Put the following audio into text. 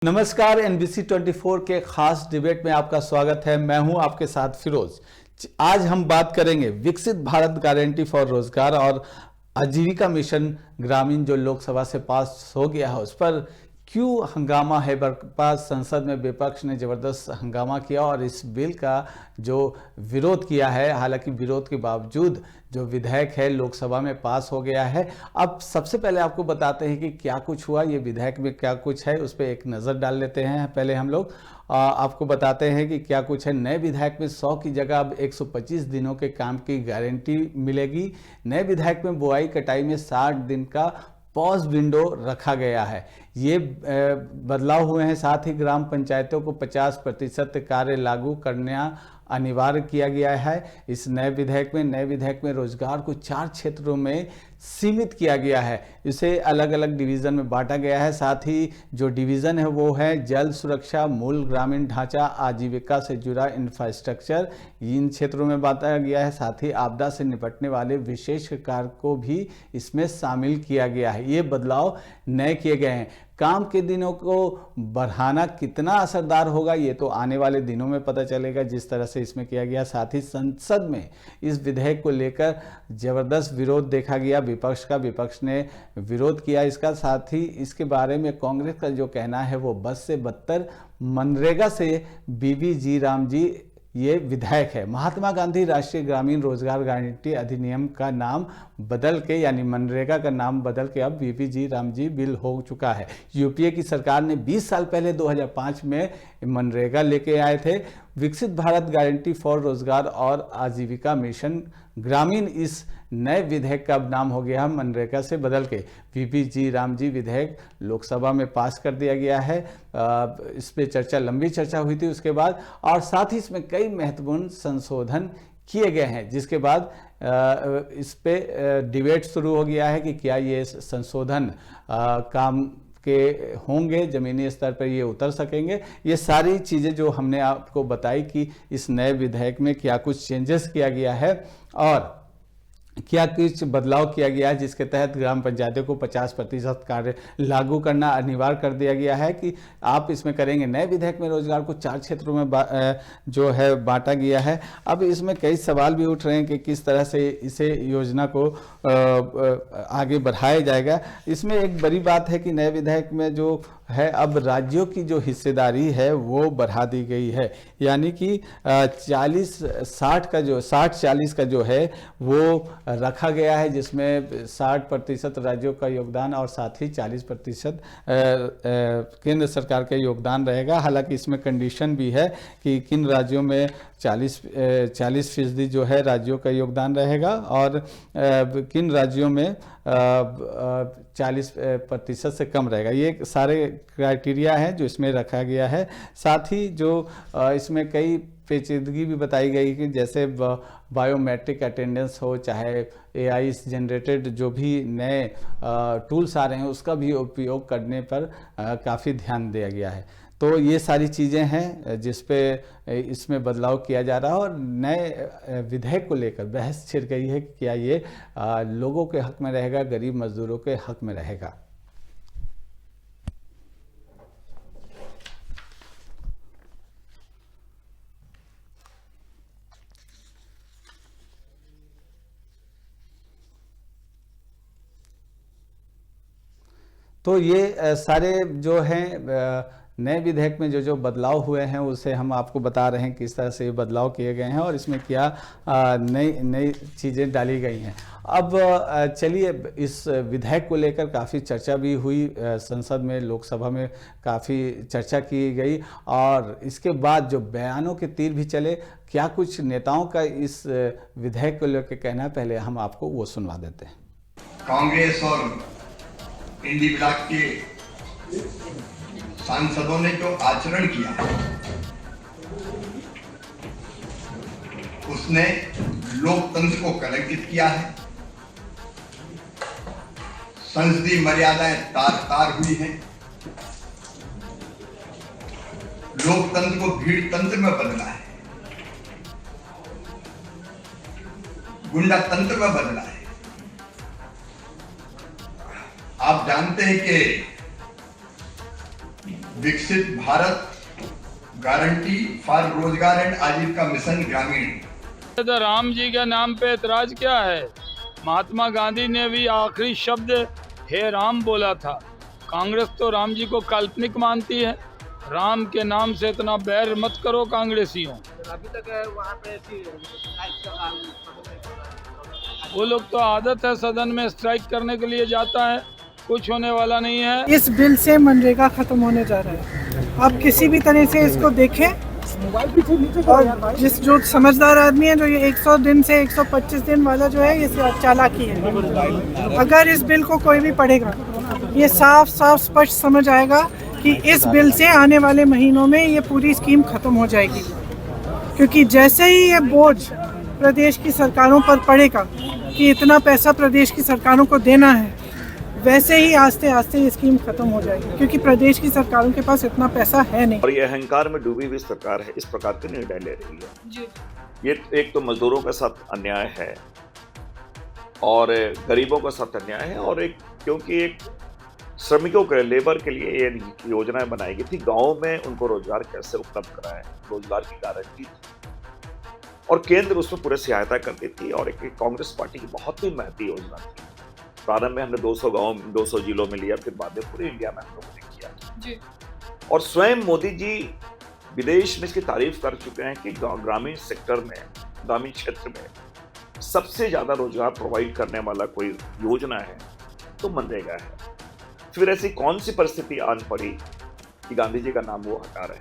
नमस्कार। NBC 24 के खास डिबेट में आपका स्वागत है। मैं हूं आपके साथ फिरोज। आज हम बात करेंगे विकसित भारत गारंटी फॉर रोजगार और आजीविका मिशन ग्रामीण जो लोकसभा से पास हो गया है उस पर क्यों हंगामा है बरपा। संसद में विपक्ष ने जबरदस्त हंगामा किया और इस बिल का जो विरोध किया है, हालांकि विरोध के बावजूद जो विधेयक है लोकसभा में पास हो गया है। अब सबसे पहले आपको बताते हैं कि क्या कुछ हुआ, ये विधेयक में क्या कुछ है, उस पर एक नज़र डाल लेते हैं। पहले हम लोग आपको बताते हैं कि क्या कुछ है। नए विधेयक में 100 की जगह अब 125 दिनों के काम की गारंटी मिलेगी। नए विधेयक में बुआई कटाई में 60 दिन का पॉज विंडो रखा गया है। ये बदलाव हुए हैं। साथ ही ग्राम पंचायतों को 50% कार्य लागू करना अनिवार्य किया गया है इस नए विधेयक में रोजगार को 4 क्षेत्रों में सीमित किया गया है। इसे अलग अलग डिवीज़न में बांटा गया है। साथ ही जो डिवीज़न है वो है जल सुरक्षा, मूल ग्रामीण ढांचा, आजीविका से जुड़ा इंफ्रास्ट्रक्चर, इन क्षेत्रों में बांटा गया है। साथ ही आपदा से निपटने वाले विशेष कार्य को भी इसमें शामिल किया गया है। ये बदलाव नए किए गए हैं। काम के दिनों को बढ़ाना कितना असरदार होगा ये तो आने वाले दिनों में पता चलेगा, जिस तरह से इसमें किया गया। साथ ही संसद में इस विधेयक को लेकर जबरदस्त विरोध देखा गया। विपक्ष ने विरोध किया इसका। साथ ही इसके बारे में कांग्रेस का जो कहना है वो बद से बदतर मनरेगा से बीबी जी राम जी ये विधेयक है। महात्मा गांधी राष्ट्रीय ग्रामीण रोजगार गारंटी अधिनियम का नाम बदल के, यानी मनरेगा का नाम बदल के अब बीबी जी राम जी बिल हो चुका है। यूपीए की सरकार ने 20 साल पहले 2005 में मनरेगा लेके आए थे। विकसित भारत गारंटी फॉर रोजगार और आजीविका मिशन ग्रामीण इस नए विधेयक का नाम हो गया मनरेगा से बदल के बीबी जी राम जी विधेयक लोकसभा में पास कर दिया गया है। इस पे लंबी चर्चा हुई थी उसके बाद, और साथ ही इसमें कई महत्वपूर्ण संशोधन किए गए हैं, जिसके बाद इस पे डिबेट शुरू हो गया है कि क्या ये संशोधन काम के होंगे, ज़मीनी स्तर पर ये उतर सकेंगे। ये सारी चीज़ें जो हमने आपको बताई कि इस नए विधेयक में क्या कुछ चेंजेस किया गया है और क्या कुछ बदलाव किया गया है, जिसके तहत ग्राम पंचायतों को 50% कार्य लागू करना अनिवार्य कर दिया गया है कि आप इसमें करेंगे। नए विधेयक में रोजगार को 4 क्षेत्रों में जो है बांटा गया है। अब इसमें कई सवाल भी उठ रहे हैं कि किस तरह से इसे योजना को आगे बढ़ाया जाएगा। इसमें एक बड़ी बात है कि नए विधेयक में जो है अब राज्यों की जो हिस्सेदारी है वो बढ़ा दी गई है, यानी कि 60-40 का जो है वो रखा गया है, जिसमें 60% राज्यों का योगदान और साथ ही 40% केंद्र सरकार का योगदान रहेगा। हालांकि इसमें कंडीशन भी है कि किन राज्यों में 40% जो है राज्यों का योगदान रहेगा और किन राज्यों में 40% से कम रहेगा। ये सारे क्राइटेरिया हैं जो इसमें रखा गया है। साथ ही जो इसमें कई पेचीदगी भी बताई गई कि जैसे बायोमेट्रिक अटेंडेंस हो, चाहे AI जनरेटेड जो भी नए टूल्स आ रहे हैं उसका भी उपयोग करने पर काफ़ी ध्यान दिया गया है। तो ये सारी चीज़ें हैं जिस पे इसमें बदलाव किया जा रहा है और नए विधेयक को लेकर बहस छिड़ गई है कि क्या ये लोगों के हक में रहेगा, गरीब मजदूरों के हक में रहेगा। तो ये सारे जो हैं नए विधेयक में जो बदलाव हुए हैं उसे हम आपको बता रहे हैं किस तरह से ये बदलाव किए गए हैं और इसमें क्या नई चीज़ें डाली गई हैं। अब चलिए, इस विधेयक को लेकर काफ़ी चर्चा भी हुई संसद में, लोकसभा में काफ़ी चर्चा की गई और इसके बाद जो बयानों के तीर भी चले। क्या कुछ नेताओं का इस विधेयक को लेकर कहना है, पहले हम आपको वो सुनवा देते हैं। कांग्रेस और इंडी ब्लॉक के सांसदों ने जो आचरण किया उसने लोकतंत्र को कलंकित किया है। संसदीय मर्यादाएं तार-तार हुई हैं। लोकतंत्र को भीड़ तंत्र में बदला है, गुंडा तंत्र में बदला है। आप जानते हैं कि विकसित भारत गारंटी फॉर रोजगार एंड आजीविका मिशन ग्रामीण। तो राम जी के नाम पे एतराज क्या है? महात्मा गांधी ने भी आखिरी शब्द हे राम बोला था। कांग्रेस तो राम जी को काल्पनिक मानती है। राम के नाम से इतना बैर मत करो कांग्रेसियों। अभी तक वहाँ पे वो लोग तो आदत है सदन में स्ट्राइक करने के लिए जाता है, कुछ होने वाला नहीं है। इस बिल से मनरेगा खत्म होने जा रहा है। आप किसी भी तरह से इसको देखें, और जो समझदार आदमी है, जो ये 100 दिन से 125 दिन वाला जो है, ये चालाकी है। अगर इस बिल को कोई भी पढ़ेगा, ये साफ साफ स्पष्ट समझ आएगा कि इस बिल से आने वाले महीनों में ये पूरी स्कीम खत्म हो जाएगी। क्योंकि जैसे ही ये बोझ प्रदेश की सरकारों पर पड़ेगा कि इतना पैसा प्रदेश की सरकारों को देना है, वैसे ही आस्ते आस्ते ये स्कीम खत्म हो जाएगी। क्योंकि प्रदेश की सरकारों के पास इतना पैसा है नहीं। और ये अहंकार में डूबी हुई सरकार है, इस प्रकार के निर्णय ले रही है। ये एक तो मजदूरों के साथ अन्याय है और गरीबों के साथ अन्याय है, और एक क्योंकि एक श्रमिकों के लेबर के लिए ये योजनाएं बनाई गई थी, गाँव में उनको रोजगार कैसे उपलब्ध कराएं, रोजगार की गारंटी थी और केंद्र उसमें पूरे सहायता करती थी। और एक कांग्रेस पार्टी की बहुत ही महती योजना थी। प्रारंभ में हमने 200 गाँव 200 जिलों में लिया, फिर बाद में पूरे इंडिया में हम लोगों ने किया जी। और स्वयं मोदी जी विदेश में इसकी तारीफ कर चुके हैं कि ग्रामीण सेक्टर में, ग्रामीण क्षेत्र में सबसे ज्यादा रोजगार प्रोवाइड करने वाला कोई योजना है तो मनरेगा है। फिर ऐसी कौन सी परिस्थिति आन पड़ी कि गांधी जी का नाम वो हटा रहे हैं?